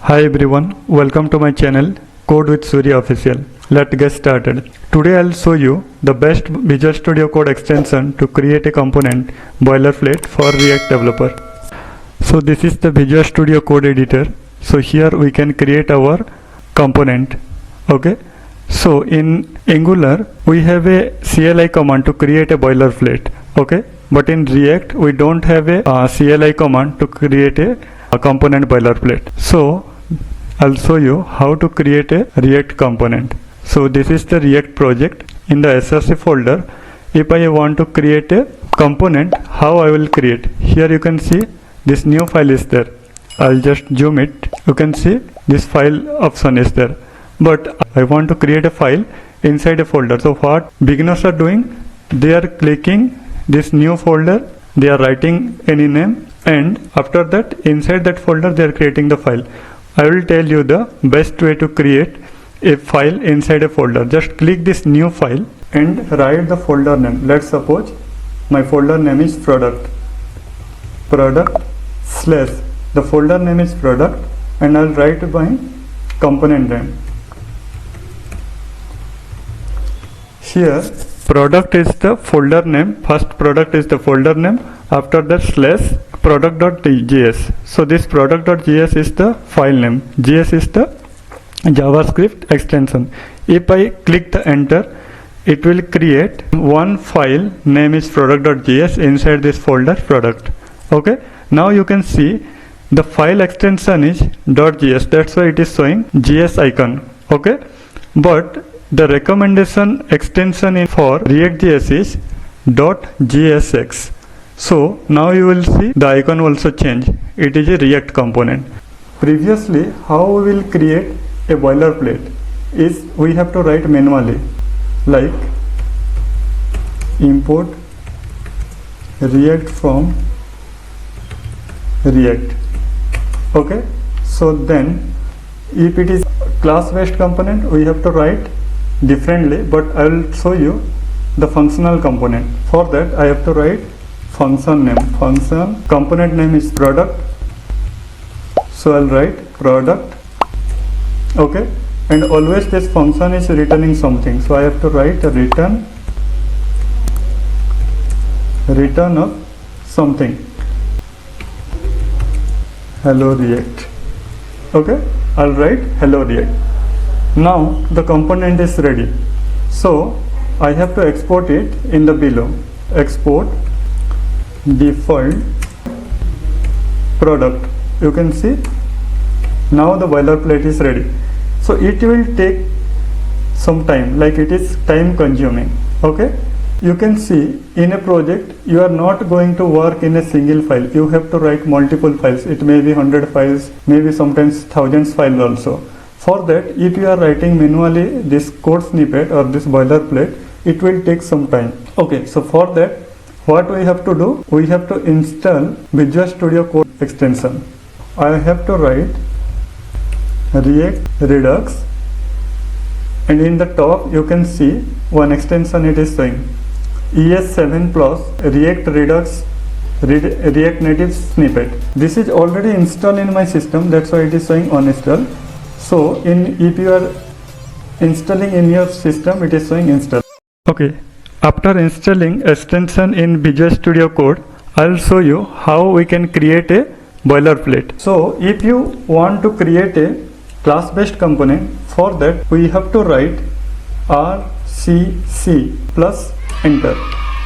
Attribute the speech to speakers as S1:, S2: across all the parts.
S1: Hi everyone, welcome to my channel Code with Surya Official. Let's get started. Today I'll show you the best Visual Studio Code extension to create a component boilerplate for React developer. So this is the Visual Studio Code editor. So here we can create our component. Okay. So in Angular we have a CLI command to create a boilerplate. Okay. But in React we don't have a CLI command to create a component boilerplate. So I'll show you how to create a React component. So this is the React project. In the src folder, if I want to create a component, how I will create? Here you can see this new file is there. I'll just zoom it. You can see this file option is there. But I want to create a file inside a folder. So what beginners are doing, they are clicking this new folder, they are writing any name, and after that inside that folder they are creating the file. I will tell you the best way to create a file inside a folder. Just click this new file and write the folder name. Let's suppose my folder name is product slash the folder name is product, and I'll write my component name. Here product is the folder name. First product is the folder name, after that slash product.js. So this product.js is the file name, JS is the JavaScript extension. If I click the enter, it will create one file name is product.js inside this folder product. Okay, now you can see the file extension is .js, that's why it is showing JS icon. Okay, but the recommendation extension for React.js is .jsx. So now you will see the icon also change. It is a React component. Previously, how we will create a boilerplate is we have to write manually, like import React from React. Okay, so then if it is class based component, we have to write differently, but I will show you the functional component. For that I have to write function name. Function component name is product, so I'll write product. Okay, and always this function is returning something, so I have to write a return of something. Hello React. Okay, I'll write hello React. Now the component is ready, so I have to export it in the below. Export default product. You can see now the boilerplate is ready. So it will take some time, like it is time consuming. Okay, you can see in a project you are not going to work in a single file. You have to write multiple files. It may be 100 files, maybe sometimes thousands files also. For that, if you are writing manually this code snippet or this boilerplate, it will take some time. Okay, so for that, what we have to do, we have to install Visual Studio Code extension. I have to write React Redux, and in the top you can see one extension it is saying ES7 plus React Redux React Native snippet. This is already installed in my system, that's why it is showing uninstall. So if you are installing in your system, it is showing install. Okay, after installing extension in Visual Studio Code, I'll show you how we can create a boilerplate. So if you want to create a class based component, for that we have to write RCC plus enter.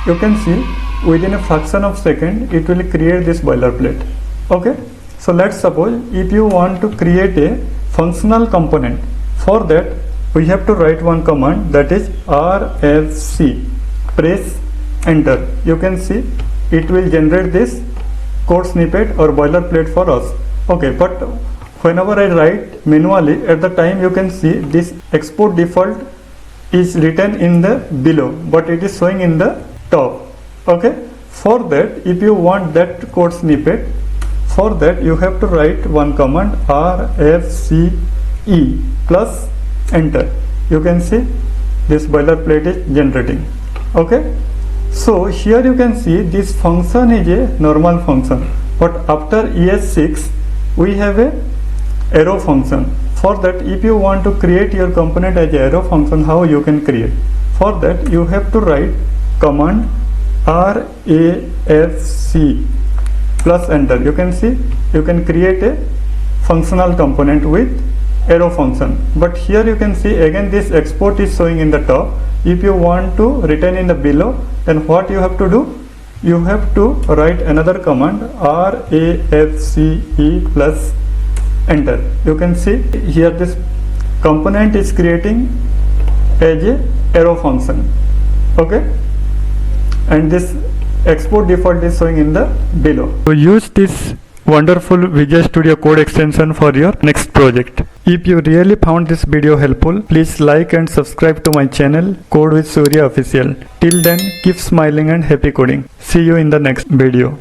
S1: You can see within a fraction of second it will create this boilerplate. Okay, so let's suppose if you want to create a functional component, for that we have to write one command, that is RFC. Press enter. You can see it will generate this code snippet or boilerplate for us. Okay, but whenever I write manually, at the time you can see this export default is written in the below, but it is showing in the top. Okay, for that if you want that code snippet, for that you have to write one command RFCE plus enter. You can see this boilerplate is generating. Okay, so here you can see this function is a normal function, but after ES6 we have a arrow function. For that, if you want to create your component as an arrow function, how you can create? For that, you have to write command RAFC plus enter. You can see you can create a functional component with arrow function. But here you can see again this export is showing in the top. If you want to return in the below, then what you have to do? You have to write another command RAFCE plus enter. You can see here this component is creating as a arrow function. Okay, and this export default is showing in the below. So use this wonderful Visual Studio Code extension for your next project. If you really found this video helpful, please like and subscribe to my channel Code with Surya Official. Till then, keep smiling and happy coding. See you in the next video.